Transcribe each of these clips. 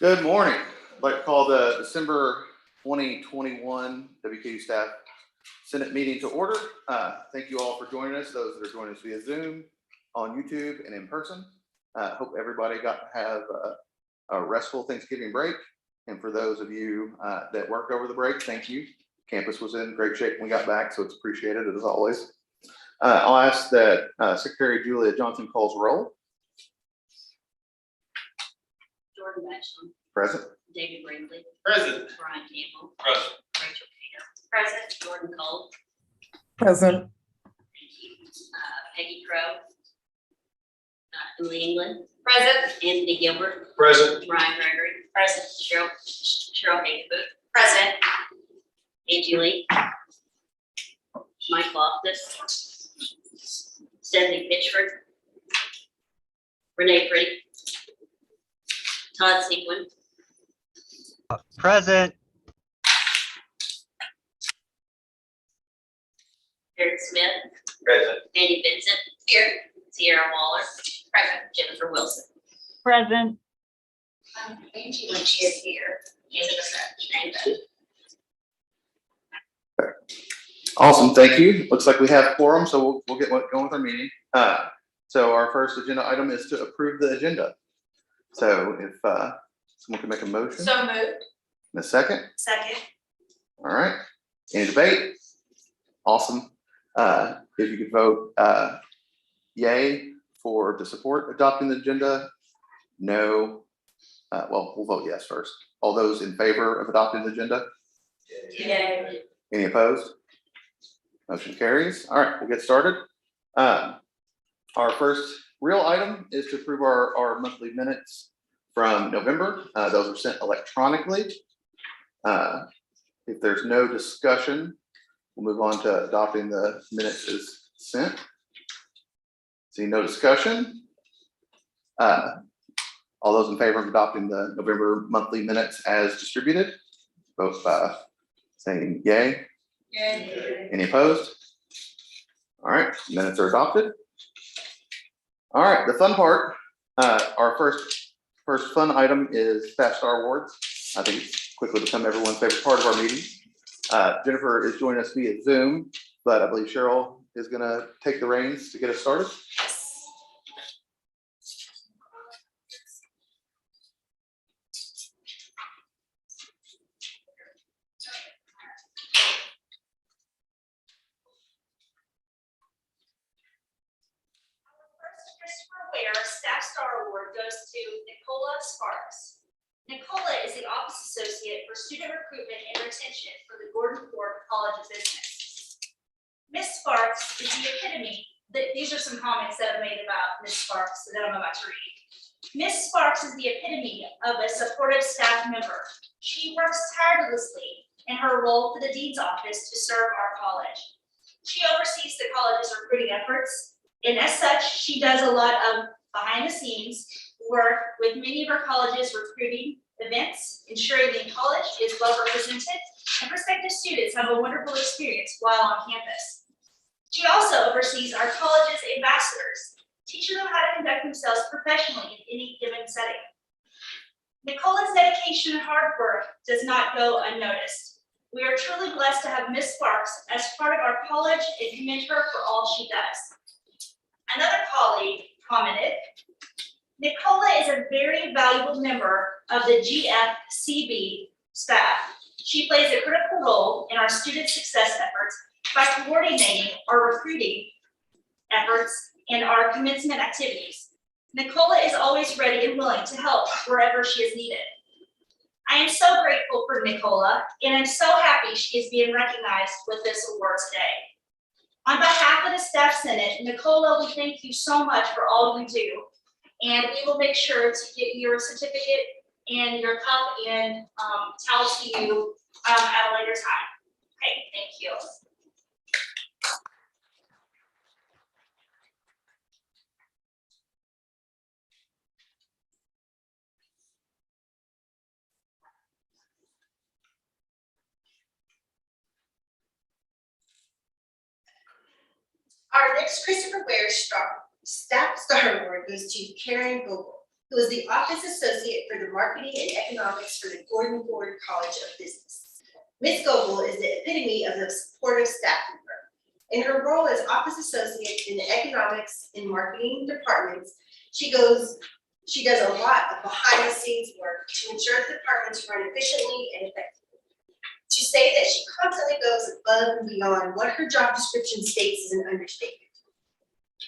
Good morning. I'd like to call the December 2021 WKU staff Senate meeting to order. Thank you all for joining us, those that are joining us via Zoom, on YouTube, and in person. Hope everybody got to have a restful Thanksgiving break. And for those of you that worked over the break, thank you. Campus was in great shape when we got back, so it's appreciated as always. I'll ask that Secretary Julia Johnson calls roll. Jordan Batchelor. Present. David Brinkley. Present. Brian Campbell. Present. Rachel Cato. Present. Jordan Cole. Present. Thank you. Peggy Crow. Emily England. Present. Anthony Gilbert. Present. Ryan Gregory. Present. Cheryl Hagenbuch. Present. Angie Lee. Mike Loftus. Stephanie Pitchford. Renee Pretty. Todd Sequin. Present. Eric Smith. Present. Andy Vincent. Here. Sierra Waller. Present. Jennifer Wilson. Present. Angie Lynch is here. Awesome, thank you. Looks like we have quorum, so we'll get going with our meeting. So our first agenda item is to approve the agenda. So if someone can make a motion. So moved. In a second. Second. All right. Any debate? Awesome. If you could vote yay for to support adopting the agenda. No. Well, we'll vote yes first. All those in favor of adopting the agenda? Yay. Any opposed? Motion carries. All right, we'll get started. Our first real item is to approve our monthly minutes from November. Those are sent electronically. If there's no discussion, we'll move on to adopting the minutes as sent. See no discussion. All those in favor of adopting the November monthly minutes as distributed, vote by saying yay. Yay. Any opposed? All right, minutes are adopted. All right, the fun part, our first fun item is Staff Star Awards. I think it's quickly become everyone's favorite part of our meeting. Jennifer is joining us via Zoom, but I believe Cheryl is gonna take the reins to get us started. Staff Star Award goes to Nicola Sparks. Nicola is the Office Associate for Student Recruitment and Retention for the Gordon Ford College of Business. Ms. Sparks is the epitome. These are some comments that are made about Ms. Sparks that I'm about to read. Ms. Sparks is the epitome of a supportive staff member. She works tirelessly in her role for the Dean's Office to serve our college. She oversees the college's recruiting efforts, and as such, she does a lot of behind the scenes work with many of our colleges recruiting events, ensuring the college is well represented and prospective students have a wonderful experience while on campus. She also oversees our college's ambassadors, teaching them how to conduct themselves professionally in any given setting. Nicola's dedication and hard work does not go unnoticed. We are truly blessed to have Ms. Sparks as part of our college and commend her for all she does. Another colleague commented, Nicola is a very valuable member of the GFCB staff. She plays a critical role in our student success efforts by coordinating our recruiting efforts and our commencement activities. Nicola is always ready and willing to help wherever she is needed. I am so grateful for Nicola, and I'm so happy she is being recognized with this award today. On behalf of the Staff Senate, Nicola, we thank you so much for all you do. And we will make sure to get your certificate and your cup and towel to you at a later time. Okay, thank you. Our next Christopher Ware Staff Star Award goes to Karen Vogel, who is the Office Associate for the Marketing and Economics for the Gordon Ford College of Business. Ms. Gogol is the epitome of a supportive staff member. In her role as Office Associate in the Economics and Marketing departments, she does a lot of behind the scenes work to ensure the departments run efficiently and effectively. To say that she constantly goes above and beyond what her job description states is an understatement.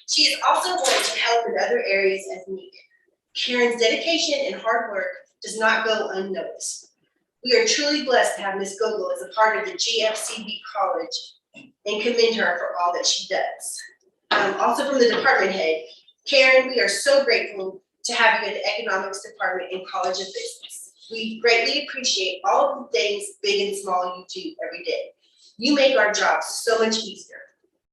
She is also willing to help in other areas as needed. Karen's dedication and hard work does not go unnoticed. We are truly blessed to have Ms. Gogol as a part of the GFCB College and commend her for all that she does. Also from the department head, Karen, we are so grateful to have you in the Economics Department and College of Business. We greatly appreciate all of the things, big and small, you do every day. You make our jobs so much easier.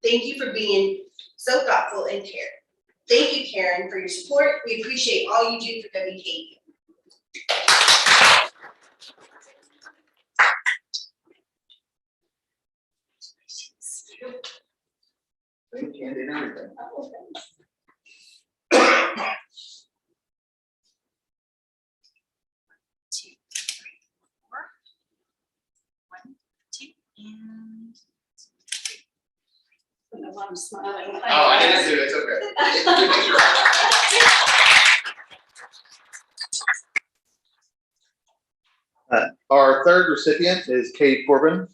Thank you for being so thoughtful and caring. Thank you, Karen, for your support. We appreciate all you do for WKU. Candy and everything. I'm smiling. Oh, I didn't do it, it's okay. Our third recipient is Katie Corbin.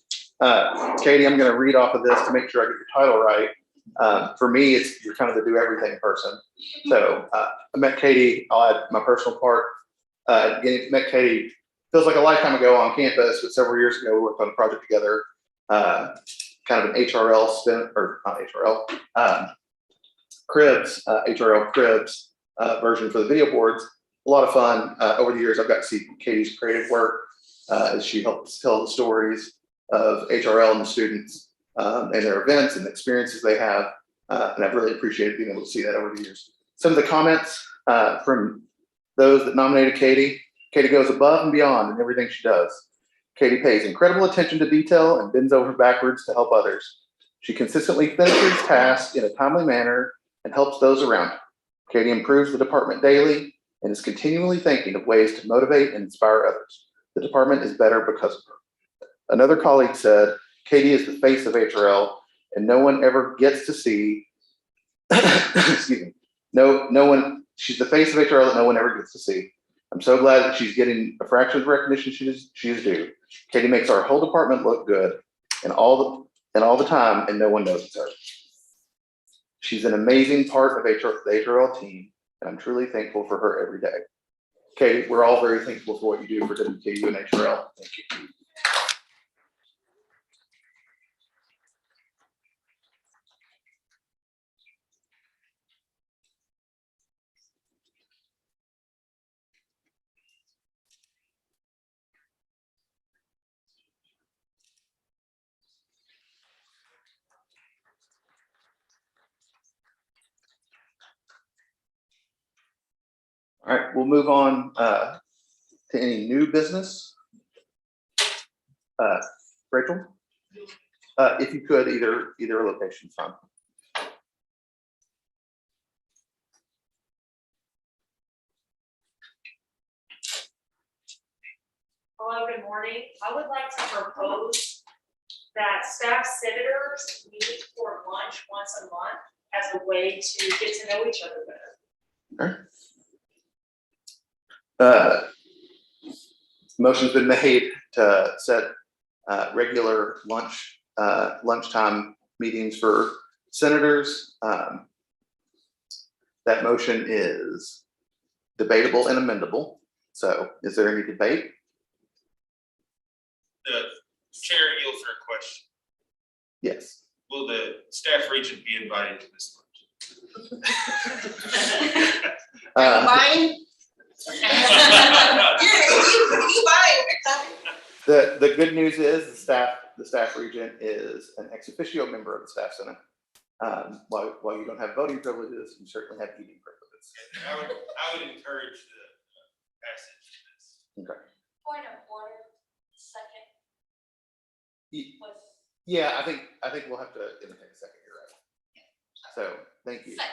Katie, I'm going to read off of this to make sure I get your title right. For me, you're kind of the do everything person. So I met Katie. I'll add my personal part. Met Katie feels like a lifetime ago on campus, but several years ago we worked on a project together. Kind of an HRL spin, or not HRL, Cribs, HRL Cribs version for the video boards. A lot of fun. Over the years, I've got to see Katie's creative work as she helps tell the stories of HRL and the students and their events and the experiences they have. And I've really appreciated being able to see that over the years. Some of the comments from those that nominated Katie. Katie goes above and beyond in everything she does. Katie pays incredible attention to detail and bends over backwards to help others. She consistently finishes tasks in a timely manner and helps those around her. Katie improves the department daily and is continually thinking of ways to motivate and inspire others. The department is better because of her. Another colleague said, Katie is the face of HRL and no one ever gets to see, excuse me, she's the face of HRL that no one ever gets to see. I'm so glad that she's getting a fraction of the recognition she's due. Katie makes our whole department look good and all the time, and no one knows it's her. She's an amazing part of the HRL team, and I'm truly thankful for her every day. Katie, we're all very thankful for what you do for WKU and HRL. Thank you. All right, we'll move on to any new business. Rachel, if you could, either location, fine. Hello, good morning. I would like to propose that staff senators meet for lunch once a month as a way to get to know each other better. Okay. Motion's been made to set regular lunchtime meetings for senators. That motion is debatable and amendable. So is there any debate? The chair yields for a question. Yes. Will the staff regent be invited to this lunch? Buying? You buying? The good news is the staff regent is an ex officio member of the staff senate. While you don't have voting privileges, you certainly have eating privileges. And I would encourage the passage of this. Okay. Point of order, second. Yeah, I think we'll have to entertain a second here, right? So thank you. Second.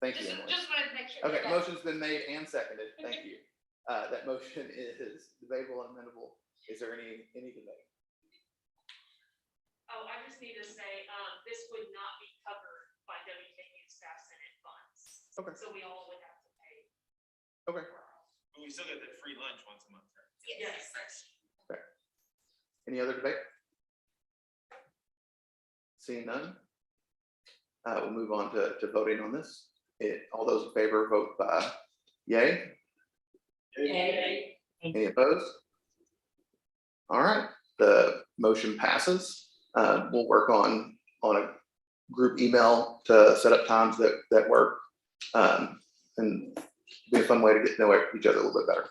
Thank you, Emily. Just wanted to make sure. Okay, that- motion's been made and seconded. Thank you. That motion is debatable and amendable. Is there any debate? Oh, I just need to say, this would not be covered by WKU staff Senate funds. Okay. So we all would have to pay. Okay. But we still get that free lunch once a month, right? Yes. Any other debate? Seeing none, we'll move on to voting on this. All those in favor vote by yay. Yay. Any opposed? All right, the motion passes. We'll work on a group email to set up times that work. And be a fun way to get to know each other a little bit better.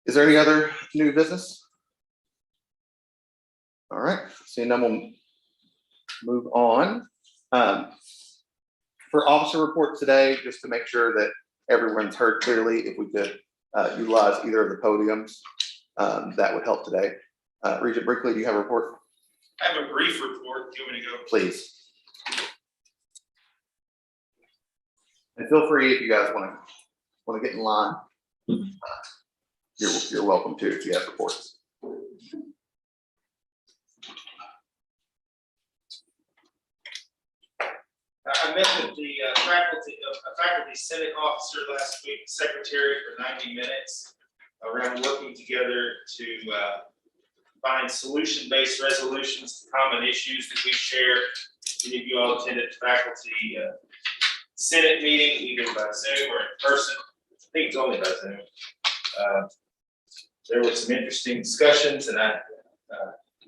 Is there any other new business? All right, seeing none, we'll move on. For officer report today, just to make sure that everyone's heard clearly, if we could utilize either of the podiums, that would help today. Regent Brinkley, do you have a report? I have a brief report. Do you want me to go? Please. And feel free if you guys want to get in line. You're welcome to if you have reports. I met with the faculty senate officer last week, secretary, for 90 minutes around working together to find solution-based resolutions to common issues that we share. Many of you all attended the faculty senate meeting, either by Zoom or in person. I think it's only by Zoom. There were some interesting discussions, and I,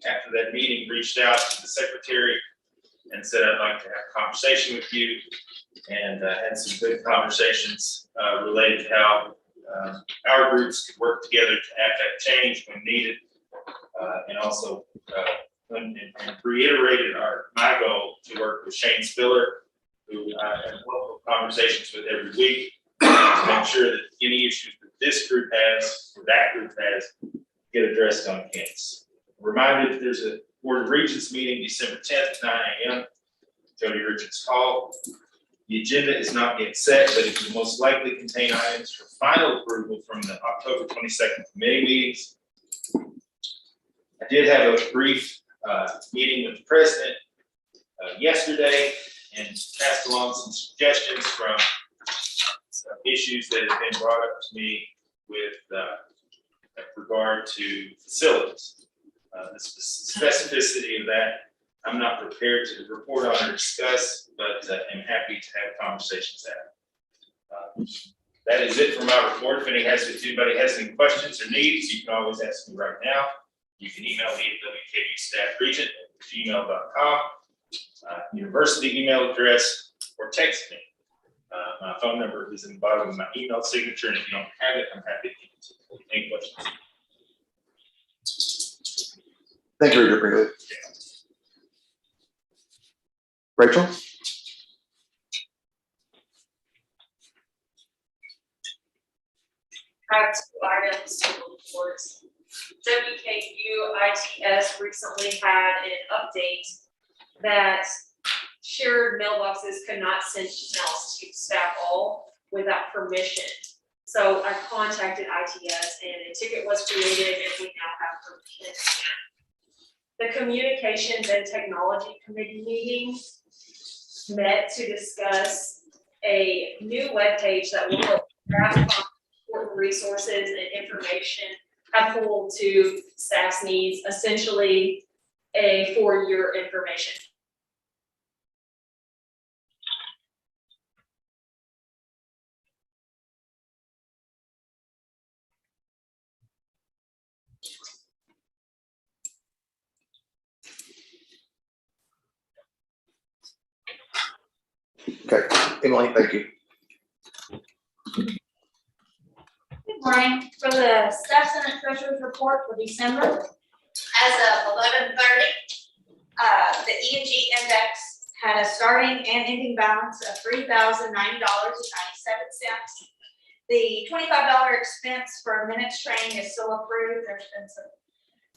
after that meeting, reached out to the secretary and said I'd like to have a conversation with you, and had some good conversations related to how our groups could work together to affect change when needed, and also and reiterated my goal to work with Shane Spiller, who I have multiple conversations with every week, to make sure that any issues that this group has or that group has get addressed on campus. Reminded that there's a Board of Regents meeting December 10th at 9 a.m. Jody Richards Hall. The agenda is not yet set, but it will most likely contain items for final approval from the October 22nd committee meetings. I did have a brief meeting with the president yesterday and passed along some suggestions from some issues that have been brought up to me with regard to facilities. The specificity of that, I'm not prepared to report on or discuss, but am happy to have conversations at. That is it for my report. If anybody has any questions or needs, you can always ask me right now. You can email me at wkustaffregent@gmail.com, university email address, or text me. My phone number is in the bottom of my email signature, and if you don't have it, I'm happy to give it to you. Any questions? Thank you, Regent Brinkley. Rachel? Have two items to report. WKU ITS recently had an update that shared mailboxes could not send emails to staff all without permission. So I contacted ITS and a ticket was created and we now have permission. The Communications and Technology Committee meeting met to discuss a new webpage that will help grasp important resources and information applicable to staff's needs, essentially for your information. Okay, Emily, thank you. Good morning. For the staff senate treasurer's report for December, As of 11:30, the E&G index had a starting and ending balance of $3,090.97. The $25 expense for minutes training is still approved. There's been some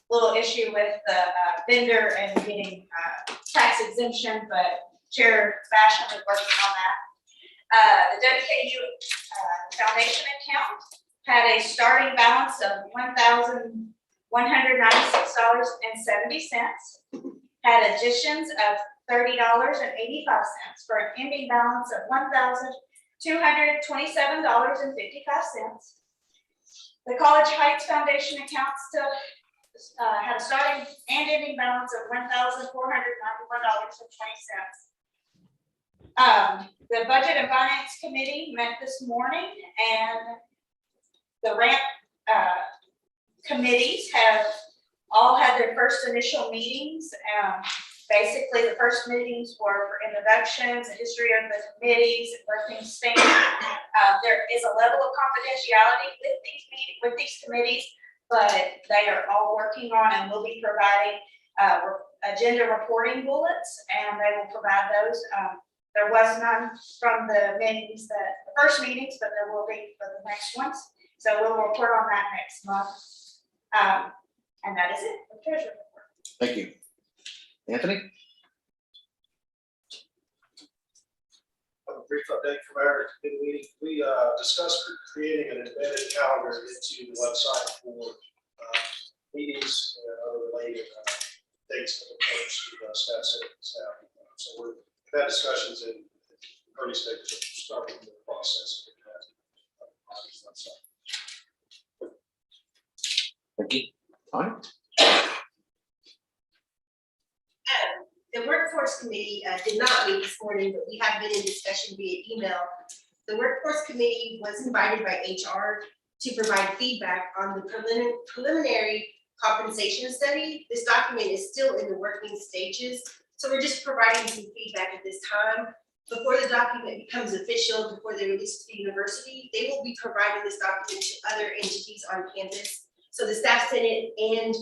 little issue with the vendor and getting tax exemption, but Chair Basham is working on that. The WKU foundation account had a starting balance of $1,196.70. Had additions of $30.85 for an ending balance of $1,227.55. The College Heights Foundation account still had a starting and ending balance of $1,491.20. The Budget and Finance Committee met this morning, and the ramp committees have all had their first initial meetings. Basically, the first meetings were for introductions, the history of the committees, where things stand. There is a level of confidentiality with these committees, but they are all working on and will be providing agenda reporting bullets, and they will provide those. There was none from the meetings, the first meetings, but there will be for the next ones. So we'll report on that next month. And that is it. The treasurer report. Thank you. Anthony? A brief update from our committee meeting. We discussed creating an embedded calendar into the website for meetings and other related dates that approach to staff setting and staff. So we've had discussions in early stages of starting the process. Thank you. All right. The workforce committee did not meet this morning, but we have been in discussion via email. The workforce committee was invited by HR to provide feedback on the preliminary compensation study. This document is still in the working stages, so we're just providing some feedback at this time. Before the document becomes official, before they release it to the university, they will be providing this document to other entities on campus. So the staff senate and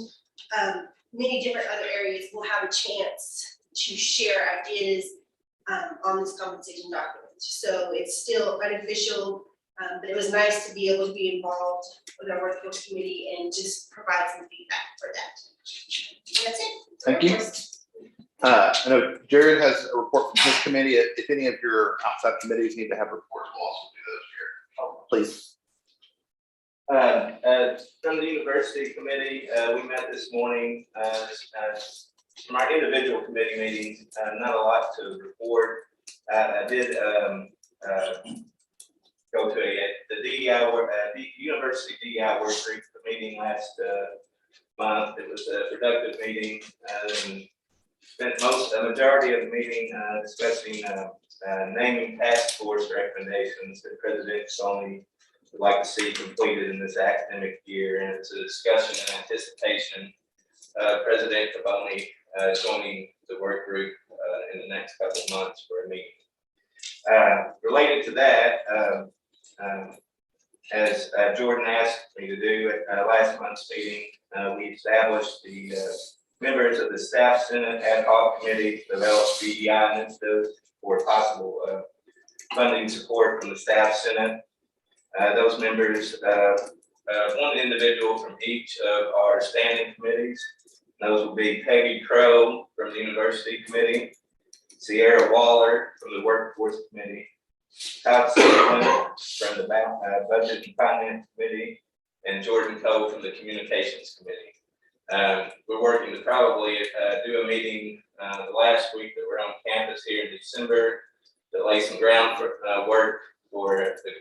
many different other areas will have a chance to share ideas on this compensation document. So it's still unofficial, but it was nice to be able to be involved with our workforce committee and just provide some feedback for that. And that's it. Thank you. I know Jared has a report from his committee. If any of your outside committees need to have reports, we'll also do those here. Please. From the university committee, we met this morning, from our individual committee meetings, not a lot to report. I did go to the DEI, the university DEI work group meeting last month. It was a productive meeting, and spent a majority of the meeting discussing naming task force recommendations that President Stoney would like to see completed in this academic year, and it's a discussion and anticipation. President Caboni joining the work group in the next couple of months for a meeting. Related to that, as Jordan asked me to do at last month's meeting, we established the members of the Staff Senate Ad Hoc Committee to develop DEI initiatives for possible funding support from the Staff Senate. Those members, one individual from each of our standing committees. Those will be Peggy Crow from the University Committee, Sierra Waller from the Workforce Committee, Todd Sullivan from the Budget and Finance Committee, and Jordan Cole from the Communications Committee. We're working to probably do a meeting the last week that we're on campus here in December to lay some ground for work for the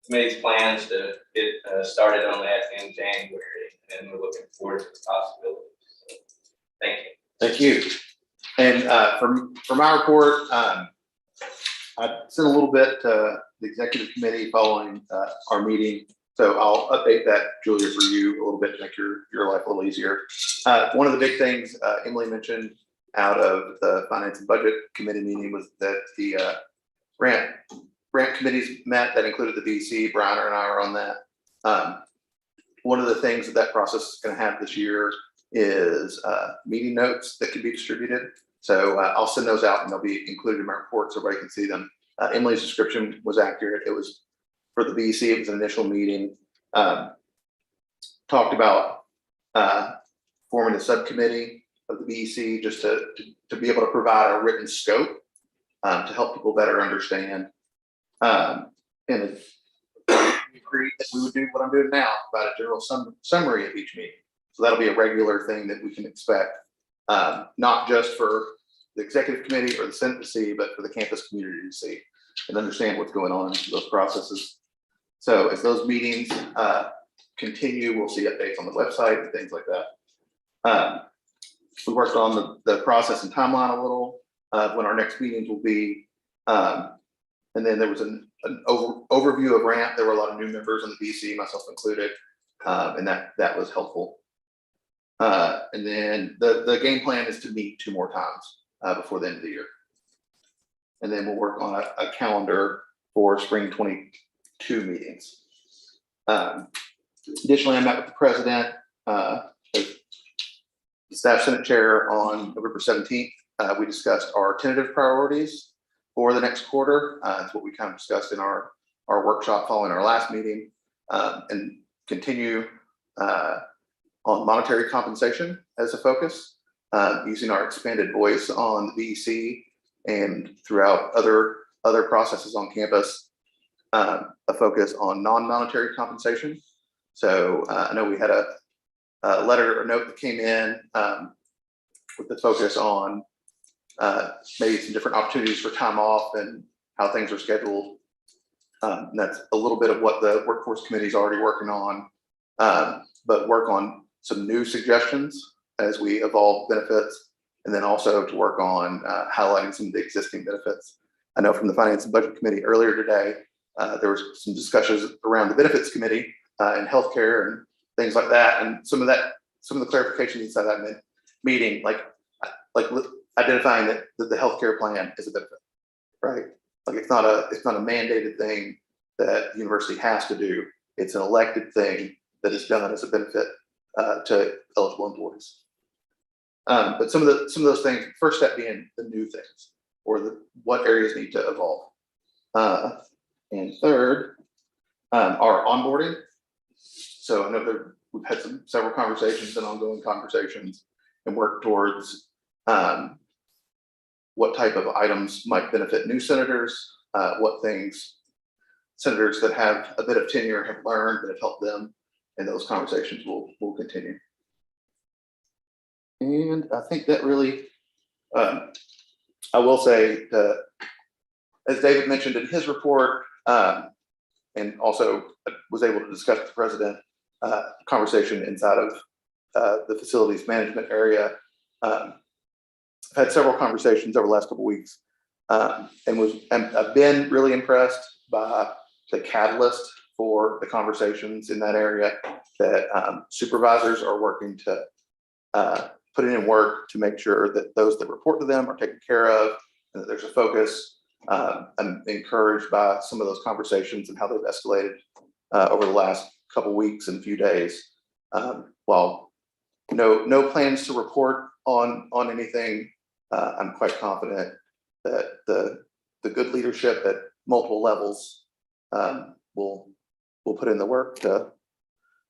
committee's plans to get started on that in January, and we're looking forward to the possibilities. So, thank you. Thank you. And from our report, I sent a little bit to the executive committee following our meeting. So I'll update that, Julia, for you a little bit to make your life a little easier. One of the big things Emily mentioned out of the Finance and Budget Committee meeting was that the grant committees met. That included the VC. Brian and I are on that. One of the things that process is going to have this year is meeting notes that can be distributed. So I'll send those out and they'll be included in my report so everybody can see them. Emily's description was accurate. It was for the VC. It was an initial meeting. Talked about forming a subcommittee of the VC just to be able to provide a written scope to help people better understand And we agreed that we would do what I'm doing now, about a general summary of each meeting. So that'll be a regular thing that we can expect, not just for the executive committee or the Senate to see, but for the campus community to see and understand what's going on in those processes. So as those meetings continue, we'll see updates on the website and things like that. We worked on the process and timeline a little, when our next meetings will be. And then there was an overview of RAMP. There were a lot of new members on the BC, myself included, and that was helpful. And then the game plan is to meet 2 more times before the end of the year. And then we'll work on a calendar for spring 22 meetings. Additionally, I met with the president, the staff Senate chair on November 17th. We discussed our tentative priorities for the next quarter. It's what we kind of discussed in our workshop following our last meeting, and continue on monetary compensation as a focus, using our expanded voice on the BEC and throughout other processes on campus, a focus on non-monetary compensation. So I know we had a letter or note that came in with the focus on maybe some different opportunities for time off and how things are scheduled. And that's a little bit of what the workforce committee is already working on, but work on some new suggestions as we evolve benefits, and then also to work on highlighting some of the existing benefits. I know from the Finance and Budget Committee earlier today, there was some discussions around the Benefits Committee and healthcare and things like that, and some of the clarification inside that meeting, like identifying that the healthcare plan is a benefit, right? Like it's not a mandated thing that the university has to do. It's an elected thing that is done as a benefit to eligible employees. But some of those things, first step being the new things or what areas need to evolve. And third, our onboarding. So I know we've had several conversations and ongoing conversations and work towards what type of items might benefit new senators, what things senators that have a bit of tenure have learned that have helped them, and those conversations will continue. And I think that really, I will say that, as David mentioned in his report, and also was able to discuss with the president, conversation inside of the facilities management area. I've had several conversations over the last couple of weeks, and I've been really impressed by the catalyst for the conversations in that area, that supervisors are working to put in work to make sure that those that report to them are taken care of, and that there's a focus. I'm encouraged by some of those conversations and how they've escalated over the last couple of weeks and few days. While no plans to report on anything, I'm quite confident that the good leadership at multiple levels will put in the work to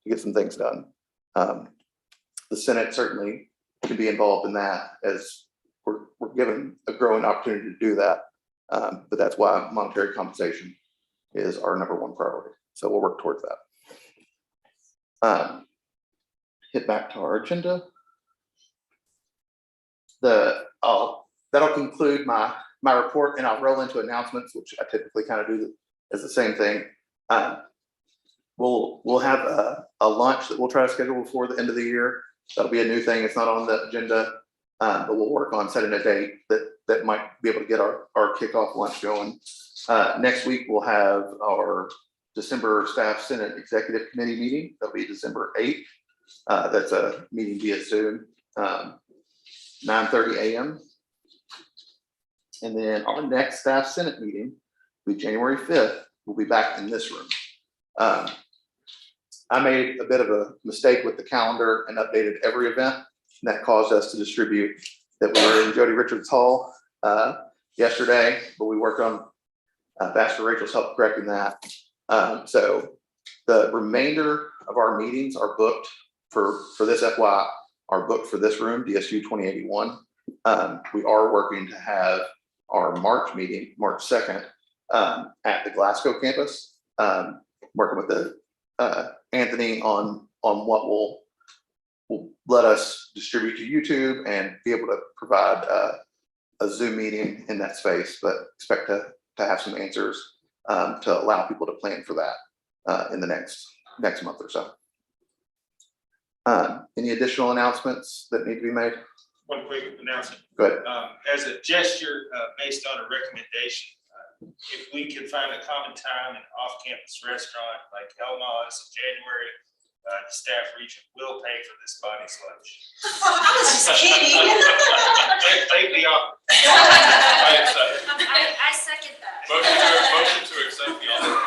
get some things done. The Senate certainly can be involved in that, as we're given a growing opportunity to do that. But that's why monetary compensation is our #1 priority. So we'll work towards that. Hit back to our agenda. That'll conclude my report, and I'll roll into announcements, which I typically kind of do as the same thing. We'll have a lunch that we'll try to schedule before the end of the year. That'll be a new thing. It's not on the agenda, but we'll work on setting a date that might be able to get our kickoff lunch going. Next week, we'll have our December Staff Senate Executive Committee meeting. That'll be December 8th. That's a meeting via Zoom, 9:30 a.m. And then our next Staff Senate meeting will be January 5th. We'll be back in this room. I made a bit of a mistake with the calendar and updated every event, and that caused us to distribute that we were in Jody Richards Hall yesterday, but we worked on Pastor Rachel's help correcting that. So the remainder of our meetings are booked for this FY, are booked for this room, DSU 2081. We are working to have our March meeting, March 2nd, at the Glasgow campus. Working with Anthony on what will let us distribute to YouTube and be able to provide a Zoom meeting in that space, but expect to have some answers to allow people to plan for that in the next month or so. Any additional announcements that need to be made? One quick announcement. Go ahead. As a gesture, based on a recommendation, if we can find a common time in an off-campus restaurant like Elma's in January, the staff region will pay for this body's lunch. I was just kidding. Take the offer. I second that. Motion to accept the offer.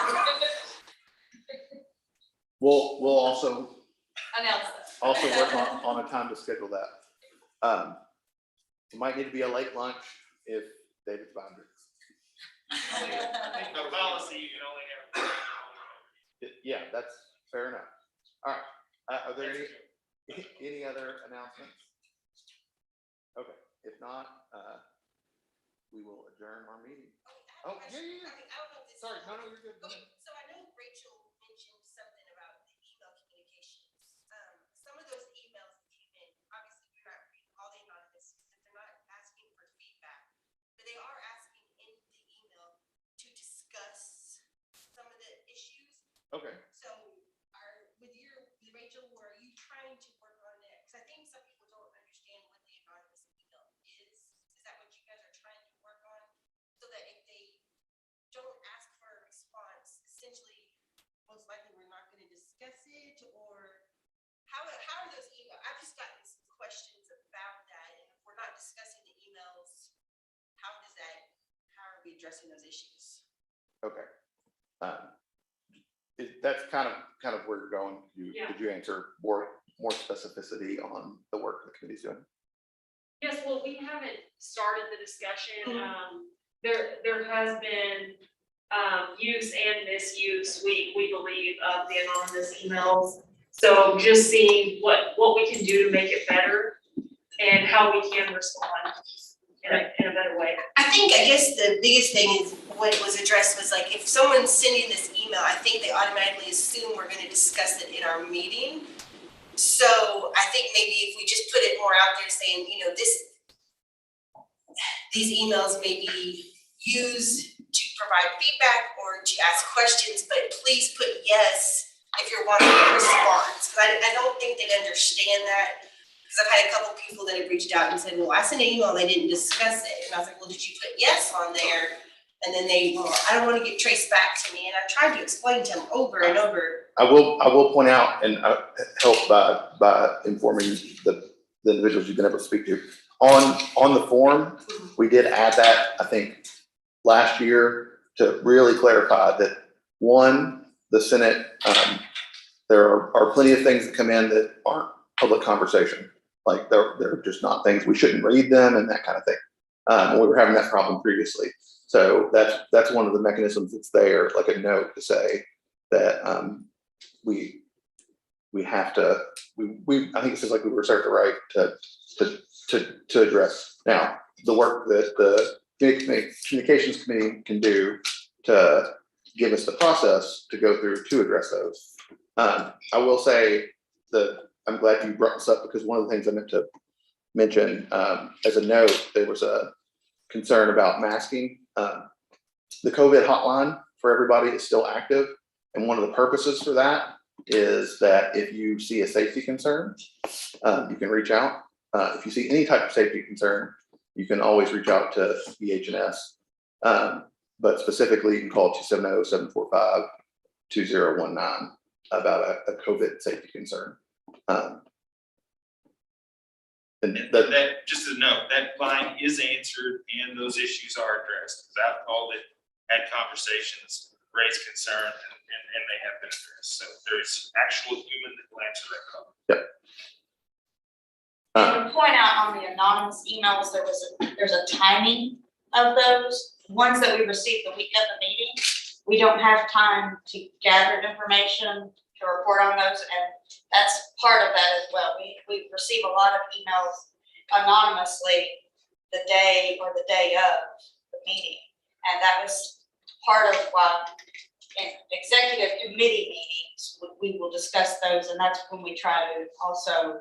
We'll also Announce that. work on a time to schedule that. It might need to be a late lunch if David's buying drinks. The policy, you can only have. Yeah, that's fair enough. All right, are there any other announcements? Okay, if not, we will adjourn our meeting. Oh, yeah. Sorry, no, you're good. Okay, so I know Rachel mentioned something about the email communications. Some of those emails that came in, obviously we're not reading all the anonymous, they're not asking for feedback, but they are asking in the email to discuss some of the issues. Okay. So with Rachel, are you trying to work on it? Because I think some people don't understand what the anonymous email is. Is that what you guys are trying to work on? So that if they don't ask for a response, essentially, most likely we're not going to discuss it, or how are those emails? I've just gotten some questions about that, and if we're not discussing the emails, how are we addressing those issues? Okay. That's kind of where you're going. Yeah. Could you answer more specificity on the work the committee's doing? Yes, well, we haven't started the discussion. There has been use and misuse, we believe, of the anonymous emails. So just seeing what we can do to make it better and how we can respond in a better way. I guess the biggest thing is what was addressed was like, if someone's sending this email, I think they automatically assume we're gonna discuss it in our meeting. So I think maybe if we just put it more out there saying, these emails may be used to provide feedback or to ask questions, but please put yes if you're wanting a response. Cause I don't think they understand that. Because I've had a couple people that have reached out and said, well, I sent an email and they didn't discuss it. And I was like, well, did you put yes on there? And then I don't want to get traced back to me. And I tried to explain to them over and over. I will point out and help by informing the individuals you've been able to speak to. On the form, we did add that, I think, last year to really clarify that, one, the Senate, there are plenty of things that come in that aren't public conversation. Like they're just not things, we shouldn't read them and that kind of thing. We were having that problem previously. So that's one of the mechanisms that's there, like a note to say that we have to, I think it says like we reserve the right to address. Now, the work that the communications committee can do to give us the process to go through to address those. I will say that I'm glad you brought this up, because one of the things I meant to mention as a note, there was a concern about masking. The COVID hotline for everybody is still active. And one of the purposes for that is that if you see a safety concern, you can reach out. If you see any type of safety concern, you can always reach out to EH&S. But specifically, you can call 270-745-2019 about a COVID safety concern. And That just a note, that line is answered and those issues are addressed. Because I've called it, had conversations, raised concern, and they have been addressed. So there's actual human that will answer that call. Yep. And to point out on the anonymous emails, there's a timing of those ones that we received the week of the meeting. We don't have time to gather information to report on those, and that's part of that as well. We receive a lot of emails anonymously the day or the day of the meeting, and that was part of, in executive committee meetings, we will discuss those, and that's when we try to also,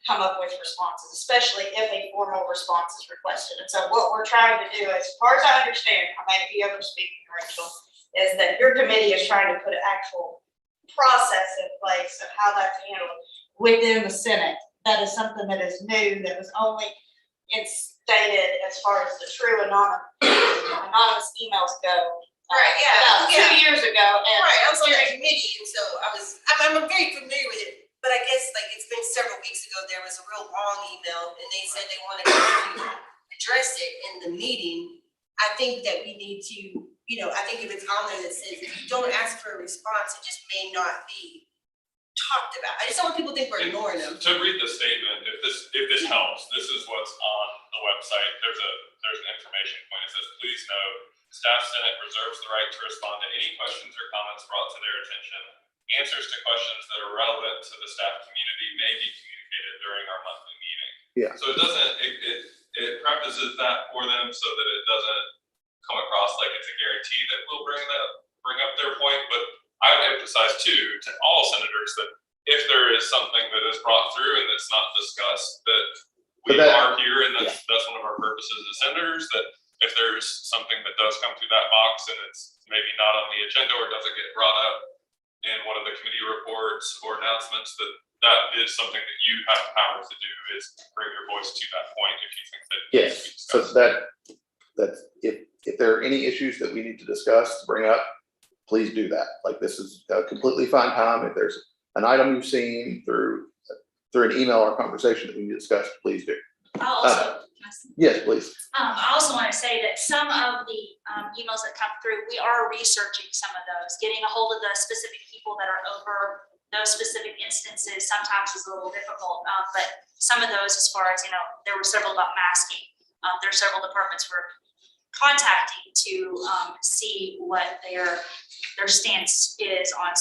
come up with responses, especially if a formal response is requested. And so what we're trying to do, as far as I understand, I may be over speaking, Rachel, is that your committee is trying to put an actual process in place of how that's handled within the Senate. That is something that is new, that was only instated as far as the true anonymous emails go. Right, yeah, About yeah. 2 years ago. And Right, I was on that committee, and so I'm very familiar with it, but I guess like it's been several weeks ago, there was a real long email, and they said they wanted to address it in the meeting. I think that we need to, I think if it's on there that says, if you don't ask for a response, it just may not be talked about. I just don't want people to think we're ignoring them. To read the statement, if this helps, this is what's on the website. There's an information point. It says, please note, Staff Senate reserves the right to respond to any questions or comments brought to their attention. Answers to questions that are relevant to the staff community may be communicated during our monthly meeting. Yeah. So it prefaces that for them so that it doesn't come across like it's a guarantee that we'll bring up their point. But I would emphasize too, to all senators, that if there is something that is brought through and that's not discussed, that we are here, and that's one of our purposes as senators, that if there's something that does come through that box and it's maybe not on the agenda or doesn't get brought up in one of the committee reports or announcements, that is something that you have power to do, is bring your voice to that point if you think that. Yes, so that's if there are any issues that we need to discuss, bring up, please do that. Like, this is a completely fine time. If there's an item you've seen through an email or conversation that we need to discuss, please do. Yes, please. I also want to say that some of the emails that come through, we are researching some of those, getting a hold of the specific people that are over those specific instances sometimes is a little difficult. But some of those, as far as, there were several about masking. There are several departments we're contacting to see what their stance is on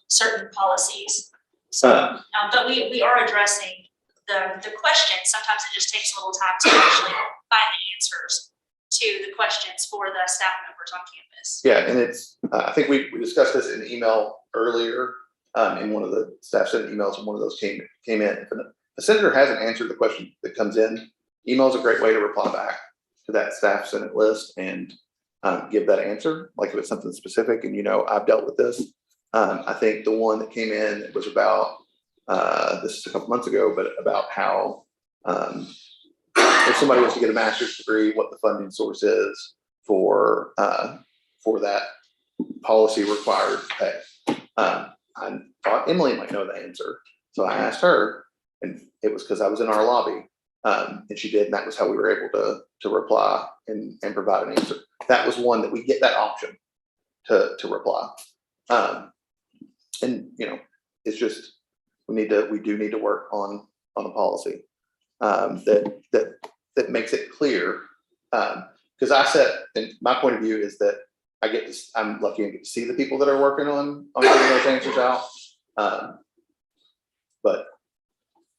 certain policies. So, but we are addressing the questions. Sometimes it just takes a little time to actually find the answers to the questions for the staff members on campus. Yeah, and it's, I think we discussed this in email earlier, in one of the staff Senate emails, and one of those came in. If a senator hasn't answered the question that comes in, email is a great way to reply back to that staff Senate list and give that answer. Like, if it's something specific and, I've dealt with this. I think the one that came in, it was about, this is a couple months ago, but about how if somebody wants to get a master's degree, what the funding source is for that policy required pay. I thought Emily might know the answer, so I asked her, and it was because I was in our lobby, and she did, and that was how we were able to reply and provide an answer. That was one that we get that option to reply, and it's just we do need to work on a policy that makes it clear, because I said, and my point of view is that I'm lucky and get to see the people that are working on getting those answers out. But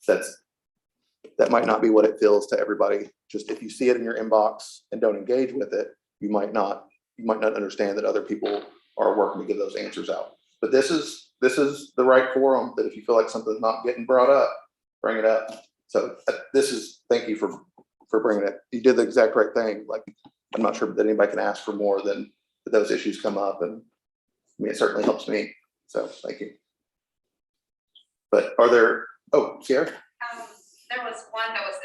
that might not be what it feels to everybody. Just if you see it in your inbox and don't engage with it, you might not understand that other people are working to get those answers out. But this is the right forum, that if you feel like something's not getting brought up, bring it up. So thank you for bringing it. You did the exact right thing. Like, I'm not sure that anybody can ask for more than that those issues come up, and it certainly helps me. So thank you. But Sierra? There was one that was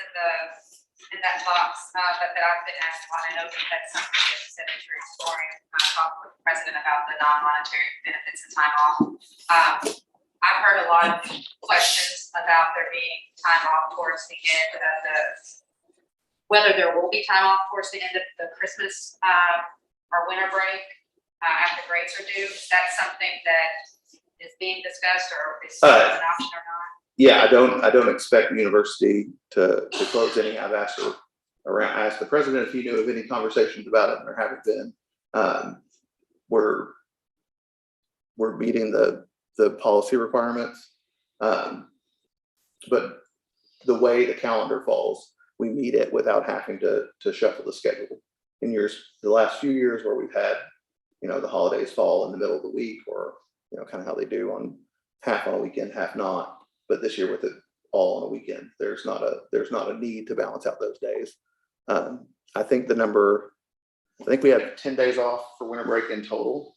in that box, that I've been asked on. I know that's something that the Senate is exploring. I talked with the president about the non-monetary benefits and time off. I've heard a lot of questions about there being time off towards the end of whether there will be time off towards the end of the Christmas or winter break after grades are due. Is that something that is being discussed, or is an option or not? Yeah, I don't expect the university to close any. I've asked the president if he knew of any conversations about it, and there haven't been. We're meeting the policy requirements, but the way the calendar falls, we meet it without having to shuffle the schedule. in the last few years where we've had, the holidays fall in the middle of the week, or, kind of how they do on half on a weekend, half not. But this year with it all on a weekend, there's not a need to balance out those days. I think we have 10 days off for winter break in total.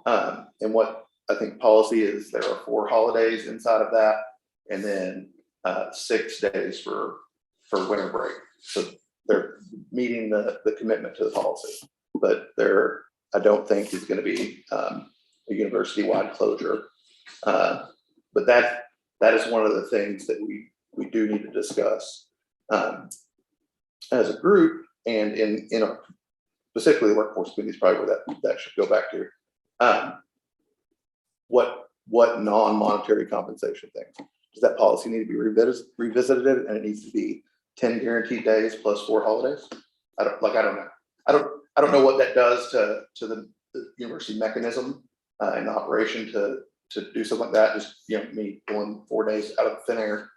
And what I think policy is, there are 4 holidays inside of that, and then 6 days for winter break. So they're meeting the commitment to the policy, but I don't think is going to be a university-wide closure. But that is one of the things that we do need to discuss as a group, and in our, specifically the workforce committee is probably where that should go back to. What non-monetary compensation things does that policy need to be revisited, and it needs to be 10 guaranteed days plus 4 holidays? I don't know. I don't know what that does to the university mechanism and operation to do something like that. Just me pulling 4 days out of thin air.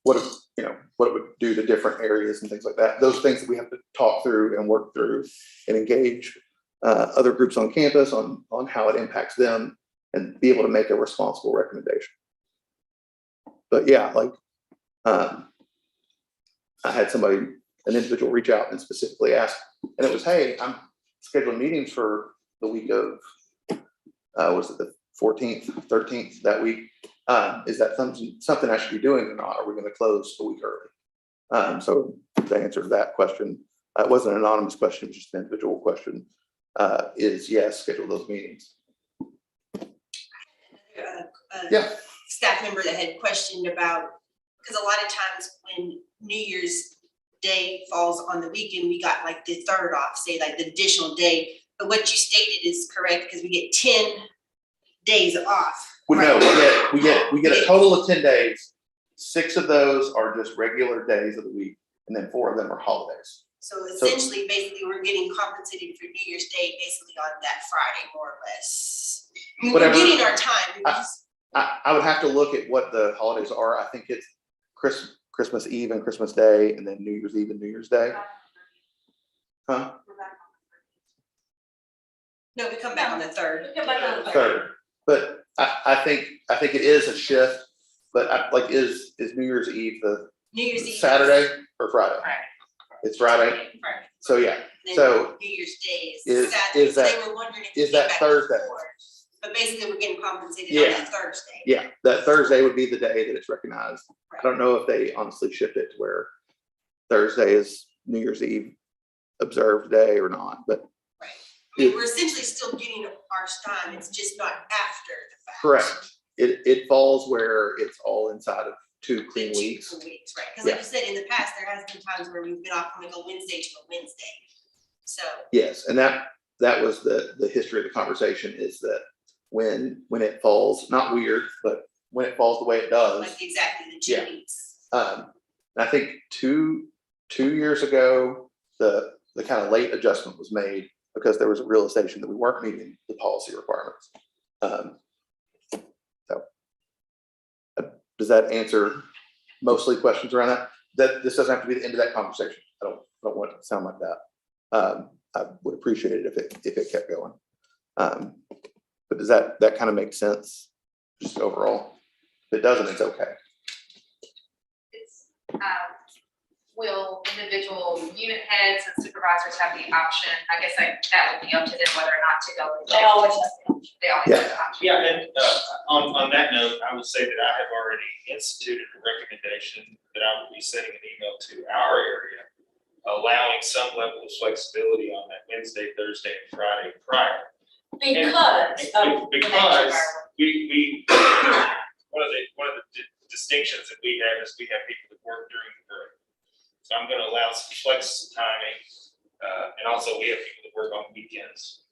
What it would do to different areas and things like that. Those things that we have to talk through and work through and engage other groups on campus on how it impacts them, and be able to make a responsible recommendation. But yeah, I had an individual reach out and specifically ask, and it was, hey, I'm scheduling meetings for the week of, was it the 14th, 13th that week? Is that something I should be doing or not? Are we going to close a week early? So the answer to that question, it wasn't an anonymous question, it was just an individual question, is yes, schedule those meetings. Yeah. Staff member that had questioned about, because a lot of times when New Year's Day falls on the weekend, we got like the 3rd off, say like the additional day. But what you stated is correct, because we get 10 days off. Well, no, we get a total of 10 days. 6 of those are just regular days of the week, and then 4 of them are holidays. So essentially, basically, we're getting compensated for New Year's Day basically on that Friday, more or less. I mean, Whatever. we're getting our time. I would have to look at what the holidays are. I think it's Christmas Eve and Christmas Day, and then New Year's Eve and New Year's Day. Huh? No, we come back on the 3rd. We come back on the 3rd. But I think it is a shift. But is New Year's Eve the New Year's Eve. Saturday or Friday? Friday. It's Friday. So yeah. So New Year's Day is Saturday. that- They were wondering if is we get that back Thursday? before. But basically, we're getting compensated Yeah. on that Thursday. Yeah, that Thursday would be the day that it's recognized. I don't know if they honestly shift it to where Thursday is New Year's Eve observed day or not, but. Right. I mean, we're essentially still getting our time. It's just not after the fact. Correct. It falls where it's all inside of 2 clean weeks. Right, because like you said, in the past, there has been times where we've been off from like a Wednesday to a Wednesday. So. Yes, and that was the history of the conversation, is that when it falls, not weird, but when it falls the way it does. Like exactly the 2 Yeah. weeks. I think two years ago, the kind of late adjustment was made because there was a realization that we weren't meeting the policy requirements. Does that answer mostly questions around that? This doesn't have to be the end of that conversation. I don't want it to sound like that. I would appreciate it if it kept going. But does that kind of make sense just overall? If it doesn't, it's okay. It's, will individual unit heads and supervisors have the option? I guess that would be up to them whether or not to go. They always have the option. They always have the option. Yeah, and on that note, I would say that I have already instituted a recommendation that I will be sending an email to our area, allowing some level of flexibility on that Wednesday, Thursday, and Friday prior. Because we one of the distinctions that we have is we have people that work during the break. So I'm going to allow some flex timing, and also we have people that work on weekends.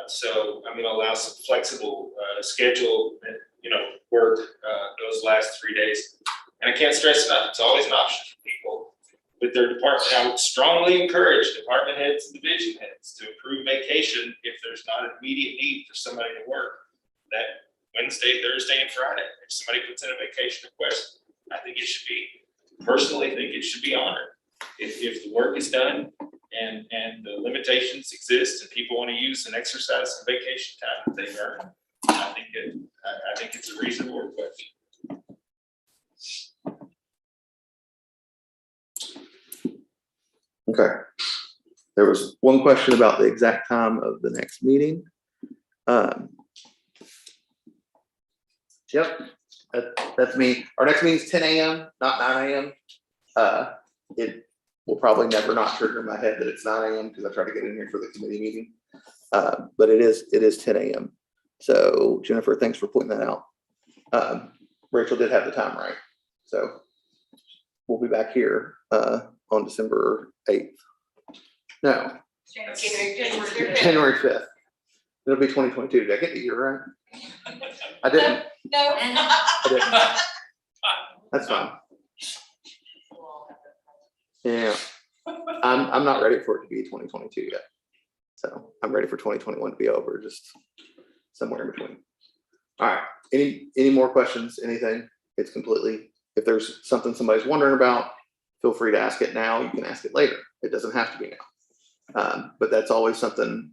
So I'm going to allow some flexible schedule and work those last 3 days. And I can't stress enough, it's always an option for people with their department. I would strongly encourage department heads and division heads to approve vacation if there's not an immediate need for somebody to work that Wednesday, Thursday, and Friday. If somebody puts in a vacation request, I think it should be, personally think it should be honored. If the work is done and the limitations exist, and people want to use and exercise some vacation time that they earn. I think it's a reasonable request. Okay. There was one question about the exact time of the next meeting. Yep, that's me. Our next meeting is 10 a.m., not 9 a.m. It will probably never not trigger in my head that it's 9 a.m. because I try to get in here for the committee meeting. But it is 10 a.m. So Jennifer, thanks for pointing that out. Rachel did have the time right. So we'll be back here on December 8th. No, January 5th. It'll be 2022. Did I get the year right? I didn't. No. I didn't. That's fine. Yeah. I'm not ready for it to be 2022 yet. So I'm ready for 2021 to be over, just somewhere in between. All right. Any more questions? Anything? It's completely, if there's something somebody's wondering about, feel free to ask it now. You can ask it later. It doesn't have to be now. But that's always something,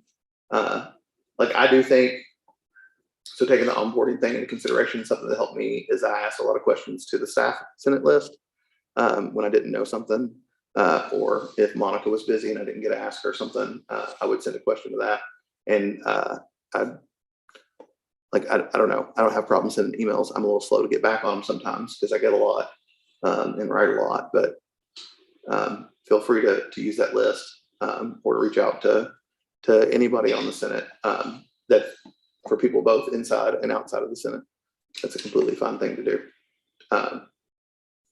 like I do think, so taking the onboarding thing into consideration, something that helped me is I asked a lot of questions to the staff Senate list when I didn't know something, or if Monica was busy and I didn't get to ask her something, I would send a question to that. And I don't know, I don't have problems sending emails. I'm a little slow to get back on them sometimes because I get a lot and write a lot, but feel free to use that list or to reach out to anybody on the Senate that for people both inside and outside of the Senate. That's a completely fine thing to do.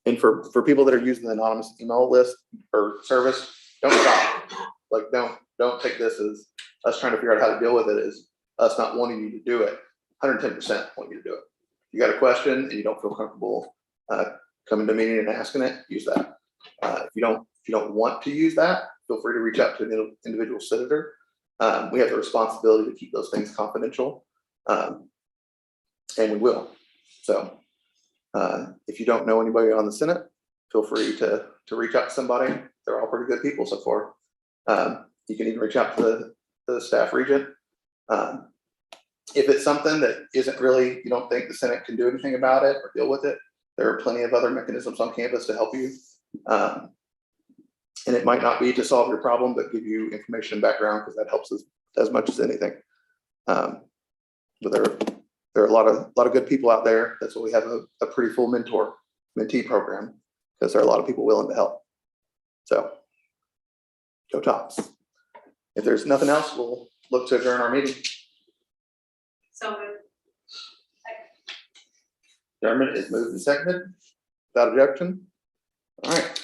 And for people that are using the anonymous email list or service, don't stop. Like don't take this as us trying to figure out how to deal with it, as us not wanting you to do it. 110% want you to do it. You got a question and you don't feel comfortable coming to a meeting and asking it, use that. If you don't want to use that, feel free to reach out to an individual senator. We have the responsibility to keep those things confidential, and we will. So if you don't know anybody on the Senate, feel free to reach out to somebody. They're all pretty good people so far. You can even reach out to the staff regent. If it's something that isn't really, you don't think the Senate can do anything about it or deal with it, there are plenty of other mechanisms on campus to help you. And it might not be to solve your problem, but give you information and background, because that helps us as much as anything. But there are a lot of good people out there. That's why we have a pretty full mentee program, because there are a lot of people willing to help. So go Tops. If there's nothing else, we'll look to adjourn our meeting. So moved. Adjournment is moved and seconded without objection. All right.